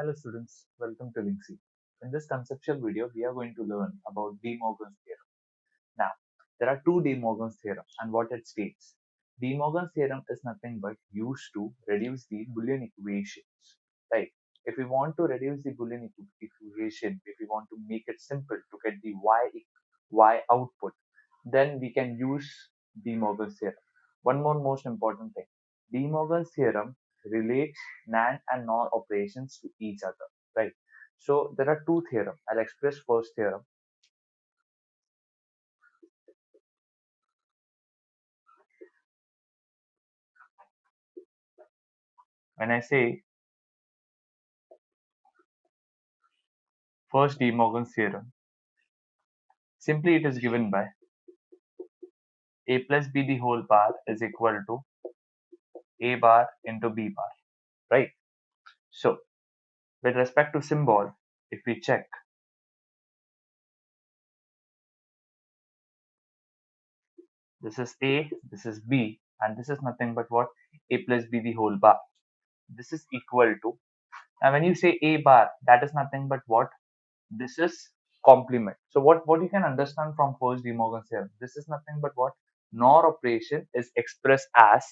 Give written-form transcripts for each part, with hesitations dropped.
Hello students, welcome to LYNXE. In this conceptual video, we are going to learn about De Morgan's theorem. Now, there are two De Morgan's theorem and what it states. De Morgan's theorem is nothing but used to reduce the Boolean equations. Right? If we want to reduce the Boolean equation, if we want to make it simple to get the y output, then we can use De Morgan's theorem. One more most important thing. De Morgan's theorem relates NAND and NOR operations to each other, right? So there are two theorems. I'll express first theorem. When I say first De Morgan's theorem, simply it is given by a plus b the whole bar is equal to a bar into b bar, right? So with respect to symbol, if we check, this is a, this is b, and this is nothing but what? A plus b the whole bar. This is equal to, and when you say a bar, that is nothing but what? This is complement. So what you can understand from first De Morgan's theorem, this is nothing but what? NOR operation is expressed as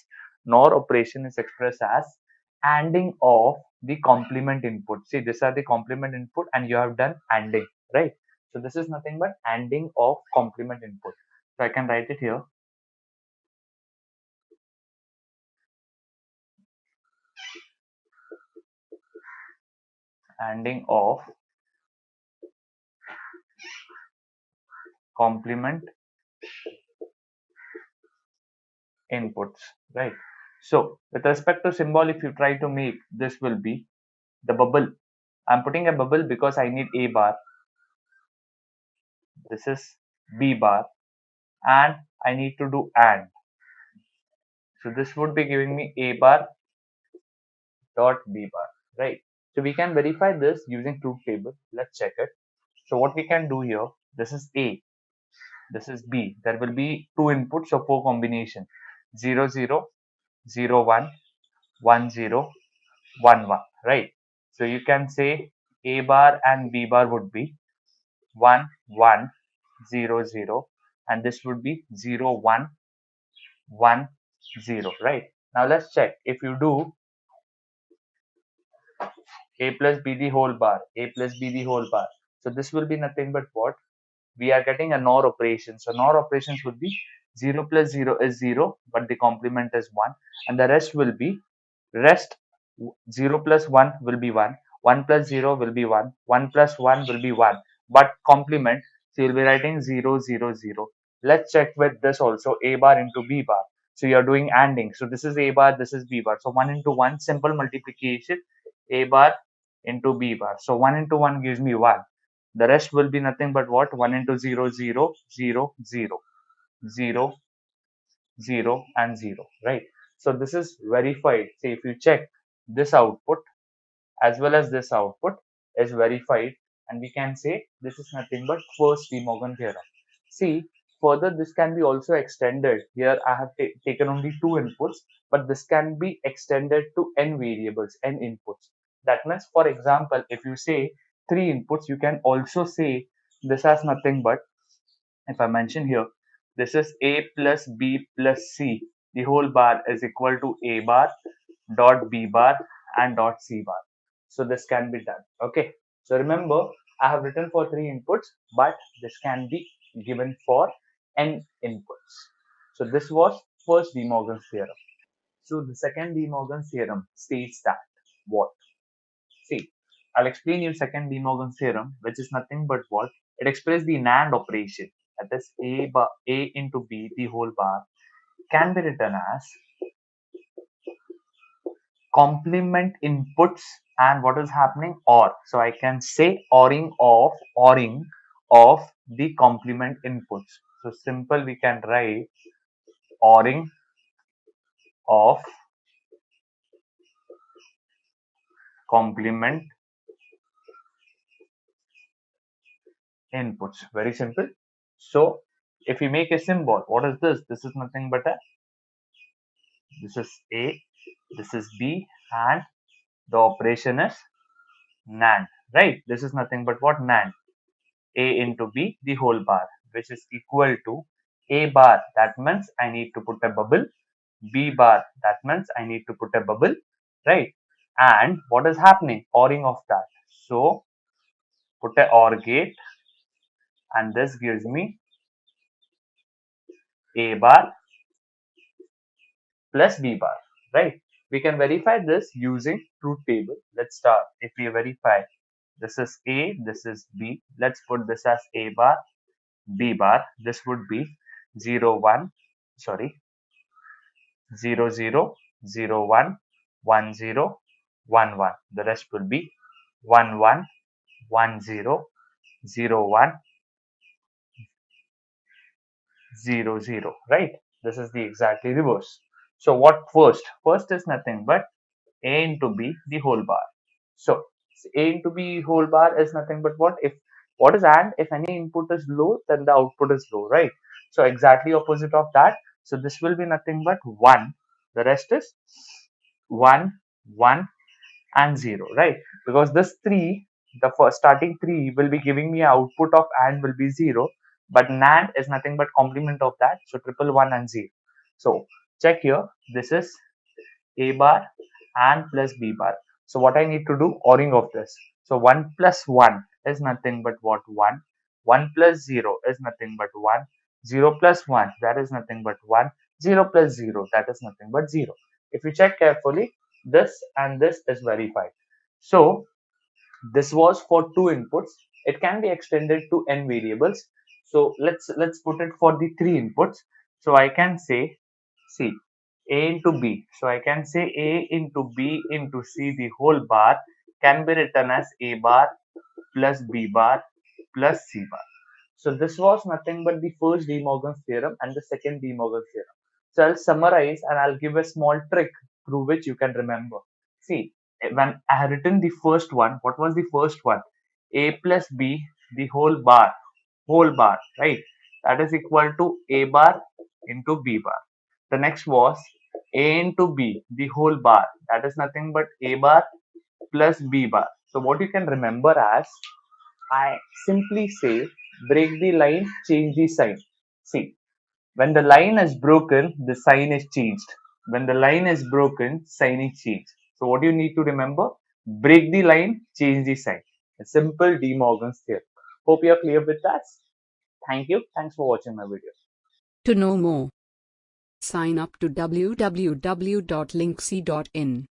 ANDing of the complement input. See, these are the complement input and you have done ANDing, right? So this is nothing but ANDing of complement input. So I can write it here. ANDing of complement inputs, right? So with respect to symbol, if you try to make, this will be the bubble. I'm putting a bubble because I need a bar. This is b bar and I need to do AND. So this would be giving me a bar dot b bar, right? So we can verify this using truth table. Let's check it. So what we can do here, this is A, this is B. There will be two inputs, so four combination 0 0, 0 1, 1 0, 1 1, right? So you can say A bar and B bar would be 1 1 0 0 and this would be 0 1 1 0, right? Now let's check. If you do a plus b the whole bar, a plus b the whole bar, so this will be nothing but what? We are getting a NOR operation. So NOR operations would be 0 plus 0 is 0, but the complement is 1, and the rest will be 0 plus 1 will be 1, 1 plus 0 will be 1, 1 plus 1 will be 1, but complement, so you'll be writing 0 0 0. Let's check with this also, a bar into b bar. So you're doing ANDing. So this is a bar, this is b bar. So 1 into 1, simple multiplication, a bar into b bar. So 1 into 1 gives me 1. The rest will be nothing but what? 1 into 0 0 0 0 0 0 and 0, right? So this is verified. Say if you check this output as well as this output is verified, and we can say this is nothing but first De Morgan theorem. See, further this can be also extended. Here I have taken only two inputs, but this can be extended to n variables, n inputs. That means, for example, if you say three inputs, you can also say this has nothing but, if I mention here, this is a plus b plus c. The whole bar is equal to a bar dot b bar and dot c bar. So this can be done. Okay. So remember, I have written for three inputs, but this can be given for n inputs. So this was first De Morgan's theorem. So the second De Morgan's theorem states that what? See, I'll explain you second De Morgan's theorem, which is nothing but what? It expresses the NAND operation, that is a into b the whole bar, can be written as complement inputs and what is happening, or. So I can say oring of the complement inputs. So simple, we can write oring of complement inputs. Very simple. So if we make a symbol, what is this? This is nothing but this is A, this is B, and the operation is NAND, right? This is nothing but what? NAND. A into B, the whole bar, which is equal to A bar. That means I need to put a bubble. B bar. That means I need to put a bubble, right? And what is happening? ORing of that. So put a OR gate, and this gives me A bar plus B bar, right? We can verify this using truth table. Let's start. If we verify, this is A, this is B. Let's put this as A bar, B bar. This would be 0, 1, sorry, 0, 0, 0, 1, 1, 0, 1, 1. The rest will be 1, 1, 1, 0, 0, 1, 0, 0, right? This is the exactly reverse. So what first? First is nothing but A into B, the whole bar. So A into B whole bar is nothing but what? If what is AND? If any input is low, then the output is low, right? So exactly opposite of that. So this will be nothing but 1. The rest is 1, 1, and 0, right? Because this 3, the first starting 3 will be giving me output of AND will be 0, but NAND is nothing but complement of that. So triple 1 and 0. So check here. This is A bar and plus B bar. So what I need to do, ORing of this. So 1 plus 1 is nothing but what? 1. 1 plus 0 is nothing but 1. 0 plus 1, that is nothing but 1. 0 plus 0, that is nothing but 0. If you check carefully, this and this is verified. So this was for 2 inputs. It can be extended to n variables. So let's put it for the 3 inputs. So I can say, see, A into B. So I can say A into B into C, the whole bar can be written as A bar plus B bar plus C bar. So this was nothing but the first De Morgan's theorem and the second De Morgan's theorem. So I'll summarize and I'll give a small trick through which you can remember. See, when I had written the first one, what was the first one? A plus B, the whole bar, right? That is equal to A bar into B bar. The next was A into B, the whole bar. That is nothing but A bar plus B bar. So what you can remember as, I simply say break the line, change the sign. See, when the line is broken, the sign is changed. When the line is broken, sign is changed. So what you need to remember? Break the line, change the sign. A simple De Morgan's theorem. Hope you are clear with that. Thank you. Thanks for watching my video. To know more, sign up to www.lynxe.in.